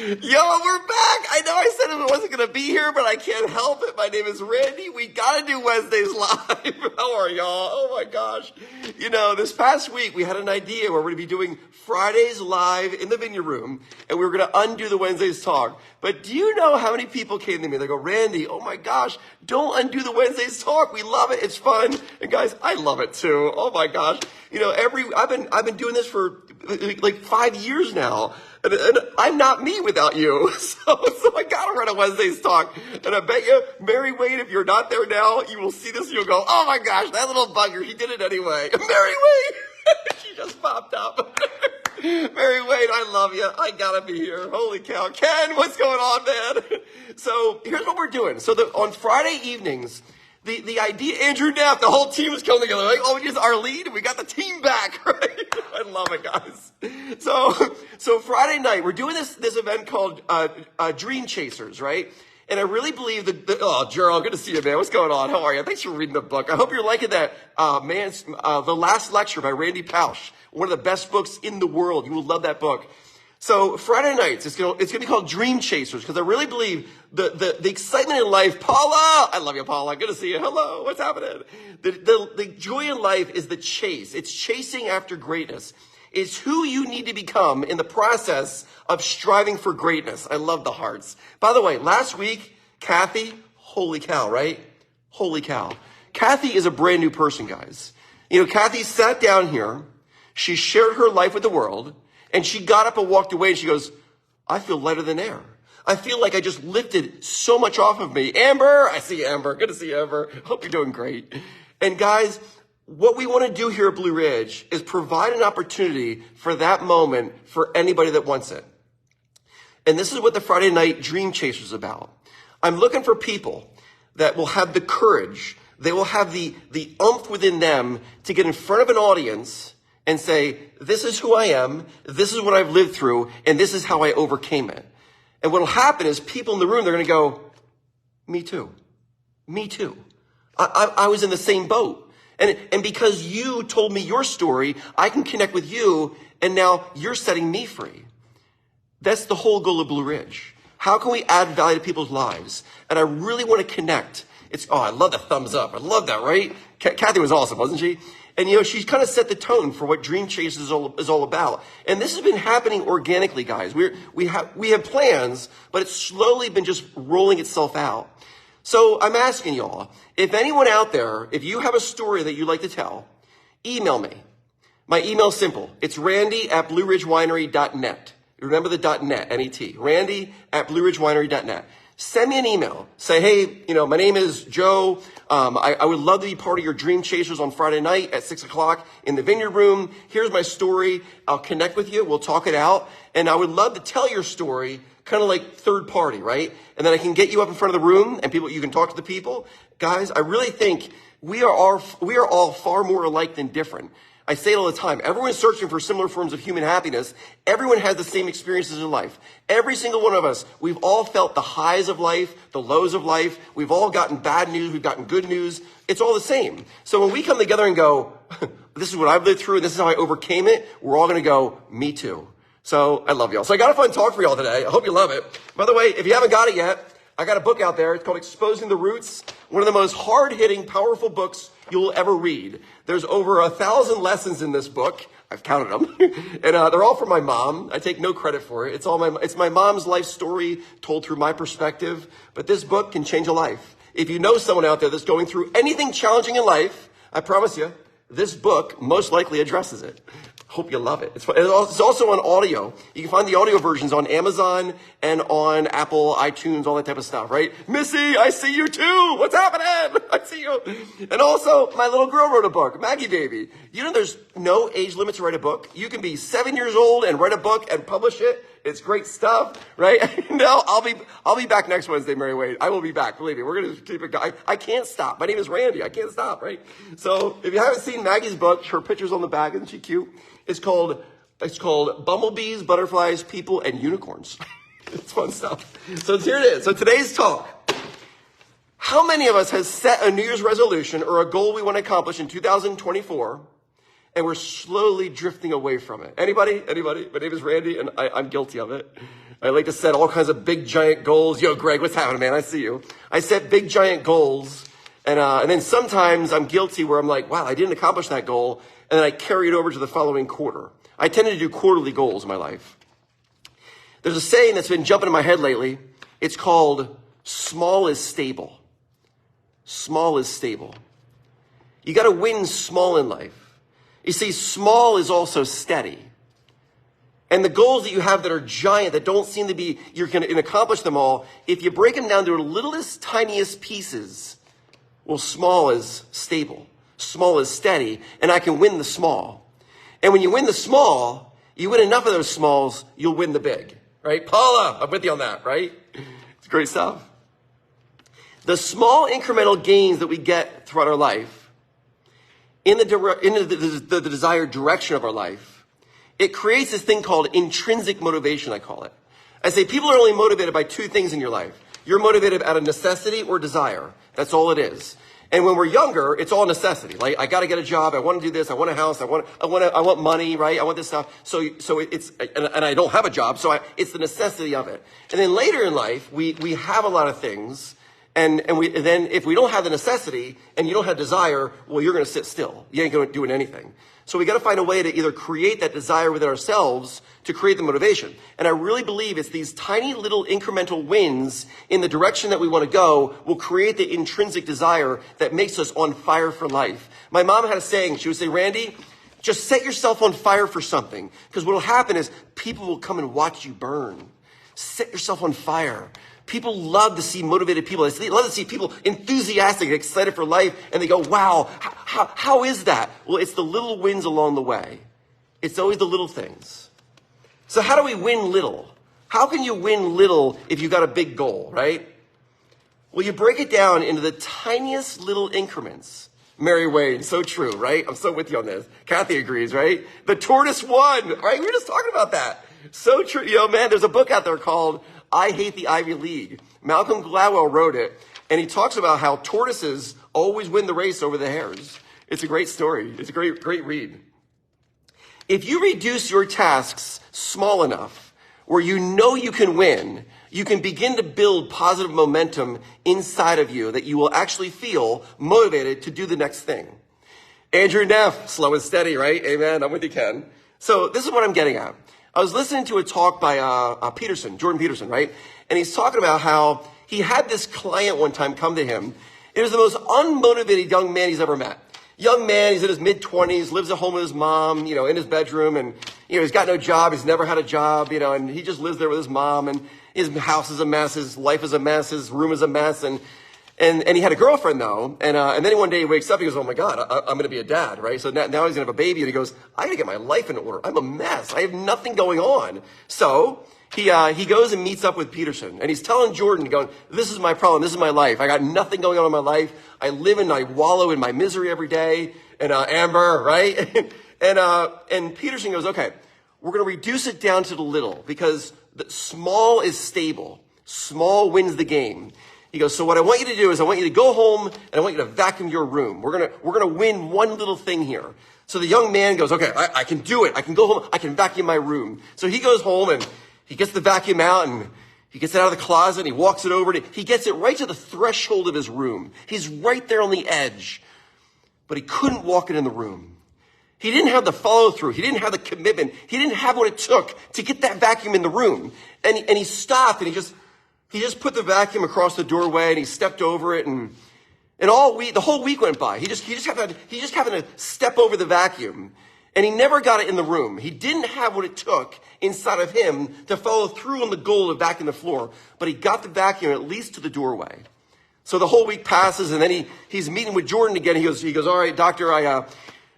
Yo, we're back. I know I said it wasn't going to be here, but I can't help it. My name is Randy. We got to do Wednesdays live. How are y'all? Oh my gosh. You know, this past week we had an idea where we're going to be doing Fridays live in the Vineyard Room, and we were going to undo the Wednesdays talk. But do you know how many people came to me? They go, Randy, oh my gosh, don't undo the Wednesdays talk. We love it. It's fun. And guys, I love it too. Oh my gosh. You know, I've been doing this for like 5 years now. And I'm not me without you. So I gotta run a Wednesday's talk. And I bet you, Mary Wade, if you're not there now, you will see this and you'll go, oh my gosh, that little bugger, he did it anyway. Mary Wade! She just popped up. Mary Wade, I love you. I gotta be here. Holy cow. Ken, what's going on, man? So here's what we're doing. So on Friday evenings, the idea, Andrew Neff, the whole team is coming together. Like, oh, we just our lead and we got the team back, right? I love it, guys. So Friday night, we're doing this event called Dream Chasers, right? And I really believe oh, Gerald, good to see you, man. What's going on? How are you? Thanks for reading the book. I hope you're liking that, The Last Lecture by Randy Pausch. One of the best books in the world. You will love that book. So Friday nights, it's gonna be called Dream Chasers, because I really believe the excitement in life. Paula, I love you, Paula. Good to see you. Hello, what's happening? The joy in life is the chase. It's chasing after greatness. It's who you need to become in the process of striving for greatness. I love the hearts. By the way, last week, Kathy, holy cow, right? Holy cow. Kathy is a brand new person, guys. You know, Kathy sat down here. She shared her life with the world. And she got up and walked away and she goes, I feel lighter than air. I feel like I just lifted so much off of me. Amber, I see Amber. Good to see you, Amber. Hope you're doing great. And guys, what we want to do here at Blue Ridge is provide an opportunity for that moment for anybody that wants it. And this is what the Friday Night Dream Chaser is about. I'm looking for people that will have the courage, they will have the oomph within them to get in front of an audience and say, this is who I am, this is what I've lived through, and this is how I overcame it. And what will happen is people in the room, they're going to go, me too. Me too. I was in the same boat. And because you told me your story, I can connect with you, and now you're setting me free. That's the whole goal of Blue Ridge. How can we add value to people's lives? And I really want to connect. I love the thumbs up. I love that, right? Kathy was awesome, wasn't she? And, you know, she's kind of set the tone for what Dream Chase is all about. And this has been happening organically, guys. We have plans, but it's slowly been just rolling itself out. So I'm asking y'all, if anyone out there, if you have a story that you'd like to tell, email me. My email's simple. It's randy@blueridgewinery.net. Remember the .net, N-E-T. randy@blueridgewinery.net. Send me an email. Say, hey, you know, my name is Joe. I would love to be part of your Dream Chasers on Friday night at 6 o'clock in the Vineyard Room. Here's my story. I'll connect with you. We'll talk it out. And I would love to tell your story, kind of like third party, right? And then I can get you up in front of the room and you can talk to the people. Guys, I really think we are all far more alike than different. I say it all the time. Everyone's searching for similar forms of human happiness. Everyone has the same experiences in life. Every single one of us, we've all felt the highs of life, the lows of life. We've all gotten bad news. We've gotten good news. It's all the same. So when we come together and go, this is what I've lived through, this is how I overcame it, we're all going to go, me too. So I love y'all. So I got a fun talk for y'all today. I hope you love it. By the way, if you haven't got it yet, I got a book out there. It's called Exposing the Roots. One of the most hard-hitting, powerful books you'll ever read. There's over 1,000 lessons in this book. I've counted them. And they're all from my mom. I take no credit for it. It's my mom's life story told through my perspective. But this book can change a life. If you know someone out there that's going through anything challenging in life, I promise you, this book most likely addresses it. Hope you love it. It's also on audio. You can find the audio versions on Amazon and on Apple, iTunes, all that type of stuff, right? Missy, I see you too. What's happening? I see you. And also, my little girl wrote a book, Maggie Baby. You know there's no age limit to write a book. You can be 7 years old and write a book and publish it. It's great stuff, right? No, I'll be back next Wednesday, Mary Wade. I will be back. Believe me, we're going to keep it going. I can't stop. My name is Randy. I can't stop, right? So if you haven't seen Maggie's book, her picture's on the back. Isn't she cute? It's called Bumblebees, Butterflies, People, and Unicorns. It's fun stuff. So here it is. So today's talk. How many of us has set a New Year's resolution or a goal we want to accomplish in 2024 and we're slowly drifting away from it. Anybody? Anybody? My name is Randy, and I'm guilty of it. I like to set all kinds of big, giant goals. Yo, Greg, what's happening, man? I see you. I set big, giant goals, and then sometimes I'm guilty where I'm like, wow, I didn't accomplish that goal, and then I carry it over to the following quarter. I tend to do quarterly goals in my life. There's a saying that's been jumping in my head lately. It's called small is stable. Small is stable. You got to win small in life. You see, small is also steady. And the goals that you have that are giant, that don't seem to be, you're going to accomplish them all, if you break them down to the littlest, tiniest pieces, well, small is stable. Small is steady, and I can win the small. And when you win the small, you win enough of those smalls, you'll win the big, right? Paula, I'm with you on that, right? It's great stuff. The small incremental gains that we get throughout our life, in the desired direction of our life, it creates this thing called intrinsic motivation, I call it. I say people are only motivated by two things in your life. You're motivated out of necessity or desire. That's all it is. And when we're younger, it's all necessity. Like, I got to get a job. I want to do this. I want a house. I want money, right? I want this stuff. So it's, and I don't have a job. So it's the necessity of it. And then later in life, we have a lot of things. And then if we don't have the necessity and you don't have desire, well, you're going to sit still. You ain't going to do anything. So we got to find a way to either create that desire within ourselves to create the motivation. And I really believe it's these tiny little incremental wins in the direction that we want to go will create the intrinsic desire that makes us on fire for life. My mom had a saying. She would say, Randy, just set yourself on fire for something. Because what will happen is people will come and watch you burn. Set yourself on fire. People love to see motivated people. They love to see people enthusiastic and excited for life. And they go, wow, how is that? Well, it's the little wins along the way. It's always the little things. So how do we win little? How can you win little if you got a big goal, right? Well, you break it down into the tiniest little increments. Mary Wayne, so true, right? I'm so with you on this. Kathy agrees, right? The tortoise won, right? We were just talking about that. So true. You know, man, there's a book out there called I Hate the Ivy League. Malcolm Gladwell wrote it, and he talks about how tortoises always win the race over the hares. It's a great story. It's a great read. If you reduce your tasks small enough where you know you can win, you can begin to build positive momentum inside of you that you will actually feel motivated to do the next thing. Andrew Neff, slow and steady, right? Amen. I'm with you, Ken. So this is what I'm getting at. I was listening to a talk by Jordan Peterson, right? And he's talking about how he had this client one time come to him. It was the most unmotivated young man he's ever met. Young man, he's in his mid-20s, lives at home with his mom, you know, in his bedroom, and, you know, he's got no job, he's never had a job, you know, and he just lives there with his mom, and his house is a mess, his life is a mess, his room is a mess, and he had a girlfriend though, and then one day he wakes up, he goes, oh my God, I'm gonna be a dad, right? So now he's gonna have a baby, and he goes, I gotta get my life in order. I'm a mess. I have nothing going on. So he goes and meets up with Peterson, and he's telling Jordan, going, this is my problem, this is my life. I got nothing going on in my life. I wallow in my misery every day. And Amber, right? And Peterson goes, okay, we're gonna reduce it down to the little, because the small is stable. Small wins the game. He goes, so what I want you to do is I want you to go home and I want you to vacuum your room. We're gonna win one little thing here. So the young man goes, okay, I can do it. I can go home. I can vacuum my room. So he goes home and he gets the vacuum out and he gets it out of the closet and he walks it over. He gets it right to the threshold of his room. He's right there on the edge, but he couldn't walk it in the room. He didn't have the follow through. He didn't have the commitment. He didn't have what it took to get that vacuum in the room. And he stopped and he just put the vacuum across the doorway and he stepped over it and the whole week went by. He just happened to step over the vacuum and he never got it in the room. He didn't have what it took inside of him to follow through on the goal of vacuuming the floor, but he got the vacuum at least to the doorway. So the whole week passes and then he's meeting with Jordan again. He goes, all right, doctor, I got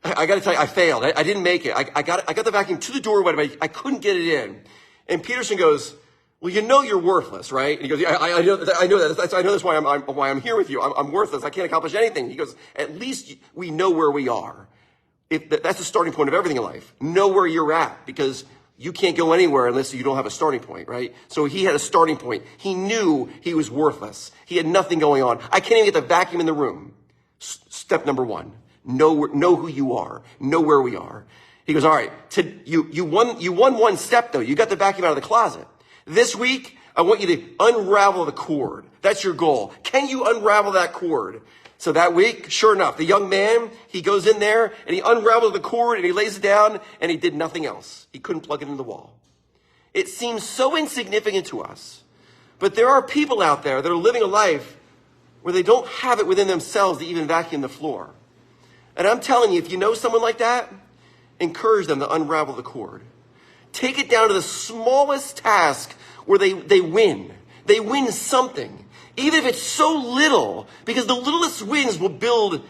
to tell you, I failed. I didn't make it. I got the vacuum to the doorway, but I couldn't get it in. And Peterson goes, well, you know you're worthless, right? And he goes, yeah, I know that. I know that's why I'm here with you. I'm worthless. I can't accomplish anything. He goes, at least we know where we are. That's the starting point of everything in life. Know where you're at, because you can't go anywhere unless you don't have a starting point, right? So he had a starting point. He knew he was worthless. He had nothing going on. I can't even get the vacuum in the room. Step number one. know who you are, know where we are. He goes, all right, you won one step though. You got the vacuum out of the closet. This week, I want you to unravel the cord. That's your goal. Can you unravel that cord? So that week, sure enough, the young man, he goes in there and he unravels the cord and he lays it down and he did nothing else. He couldn't plug it into the wall. It seems so insignificant to us, but there are people out there that are living a life where they don't have it within themselves to even vacuum the floor. And I'm telling you, if you know someone like that, encourage them to unravel the cord. Take it down to the smallest task where they win. They win something. Even if it's so little, because the littlest wins will build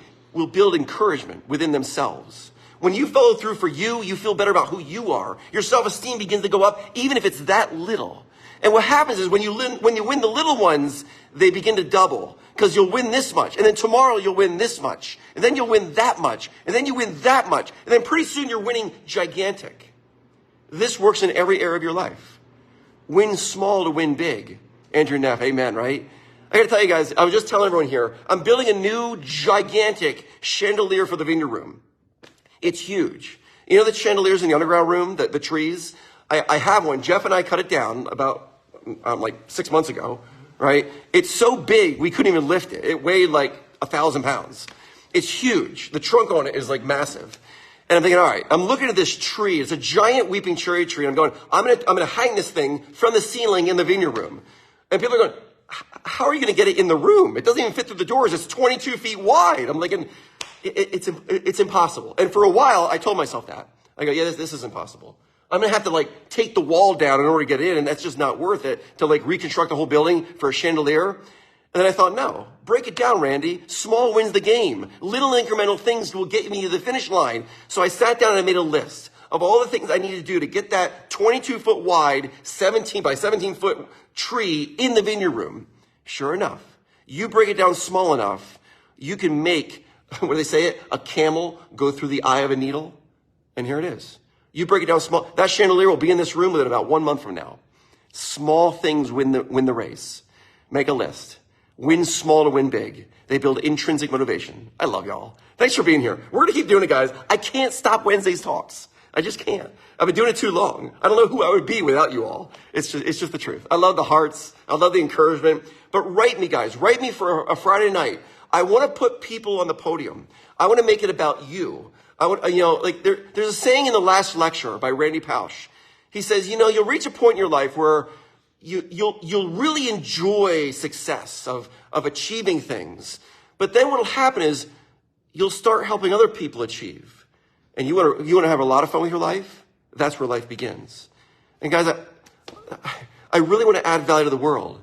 encouragement within themselves. When you follow through for you, you feel better about who you are. Your self-esteem begins to go up, even if it's that little. And what happens is when you win the little ones, they begin to double. Because you'll win this much, and then tomorrow you'll win this much, and then you'll win that much, and then you win that much, and then pretty soon you're winning gigantic. This works in every area of your life. Win small to win big. Andrew Neff, amen, right? I gotta tell you guys, I was just telling everyone here, I'm building a new gigantic chandelier for the vineyard room. It's huge. You know the chandeliers in the underground room, the trees? I have one. Jeff and I cut it down about like 6 months ago, right? It's so big, we couldn't even lift it. It weighed like 1,000 pounds. It's huge. The trunk on it is like massive. And I'm thinking, all right, I'm looking at this tree. It's a giant weeping cherry tree. And I'm going, I'm gonna hang this thing from the ceiling in the vineyard room. And people are going, how are you going to get it in the room? It doesn't even fit through the doors. It's 22 feet wide. I'm thinking, it's impossible. And for a while, I told myself that. I go, yeah, this is impossible. I'm going to have to like take the wall down in order to get in. And that's just not worth it to like reconstruct the whole building for a chandelier. And then I thought, no, break it down, Randy. Small wins the game. Little incremental things will get me to the finish line. So I sat down and I made a list of all the things I needed to do to get that 22 foot wide, 17 by 17 foot tree in the vineyard room. Sure enough, you break it down small enough, you can make, what do they say it? A camel go through the eye of a needle. And here it is. You break it down small. That chandelier will be in this room within about 1 month from now. Small things win the race. Make a list. Win small to win big. They build intrinsic motivation. I love y'all. Thanks for being here. We're going to keep doing it, guys. I can't stop Wednesday's talks. I just can't. I've been doing it too long. I don't know who I would be without you all. It's just the truth. I love the hearts. I love the encouragement. But write me, guys. Write me for a Friday night. I want to put people on the podium. I want to make it about you. I want, there's a saying in the last lecture by Randy Pausch. He says, you'll reach a point in your life where you'll really enjoy success of achieving things. But then what'll happen is you'll start helping other people achieve. And you want to have a lot of fun with your life? That's where life begins. And guys, I really want to add value to the world.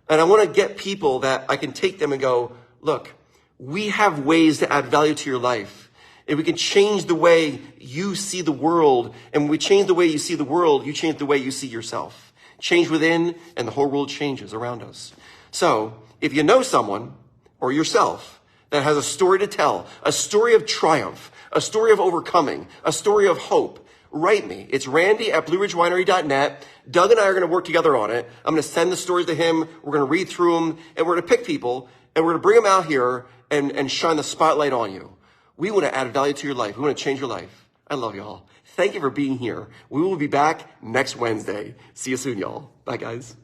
And I want to get people that I can take them and go, look, we have ways to add value to your life. If we can change the way you see the world, and when we change the way you see the world, you change the way you see yourself. Change within, and the whole world changes around us. So, if you know someone, or yourself, that has a story to tell, a story of triumph, a story of overcoming, a story of hope, write me. It's randy@blueridgewinery.net. Doug and I are going to work together on it. I'm going to send the stories to him. We're going to read through them, and we're going to pick people, and we're going to bring them out here and shine the spotlight on you. We want to add value to your life. We want to change your life. I love y'all. Thank you for being here. We will be back next Wednesday. See you soon, y'all. Bye, guys.